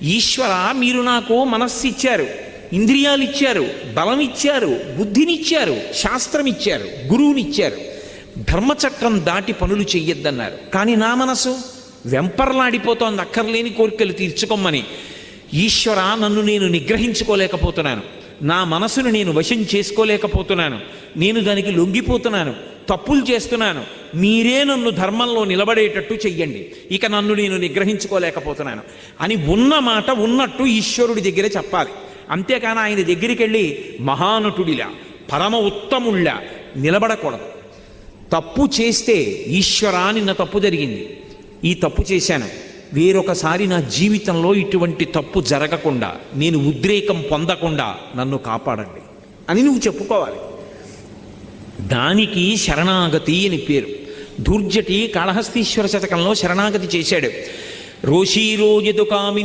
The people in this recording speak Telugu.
ఈశ్వర, మీరు నాకు మనస్సు ఇచ్చారు, ఇంద్రియాలు ఇచ్చారు, బలం ఇచ్చారు, బుద్ధినిచ్చారు, శాస్త్రం ఇచ్చారు, గురువునిచ్చారు, ధర్మచక్రం దాటి పనులు చెయ్యొద్దన్నారు. కానీ నా మనసు వెంపర్లాడిపోతోంది అక్కర్లేని కోరికలు తీర్చుకోమని. ఈశ్వర, నన్ను నేను నిగ్రహించుకోలేకపోతున్నాను, నా మనసును నేను వశం చేసుకోలేకపోతున్నాను, నేను దానికి లొంగిపోతున్నాను, తప్పులు చేస్తున్నాను, మీరే నన్ను ధర్మంలో నిలబడేటట్టు చెయ్యండి, ఇక నన్ను నేను నిగ్రహించుకోలేకపోతున్నాను అని ఉన్న మాట ఉన్నట్టు ఈశ్వరుడి దగ్గర చెప్పాలి. అంతేకాని ఆయన దగ్గరికి వెళ్ళి మహానటుడిలా పరమ ఉత్తముళ్ళ నిలబడకూడదు. తప్పు చేస్తే ఈశ్వరా, నిన్న తప్పు జరిగింది, ఈ తప్పు చేశాను, వేరొకసారి నా జీవితంలో ఇటువంటి తప్పు జరగకుండా, నేను ఉద్రేకం పొందకుండా నన్ను కాపాడండి అని నువ్వు చెప్పుకోవాలి. దానికి శరణాగతి అని పేరు. ధూర్జటి కాళహస్తీశ్వర శతకంలో శరణాగతి చేశాడు. రోషీరోజదు కామి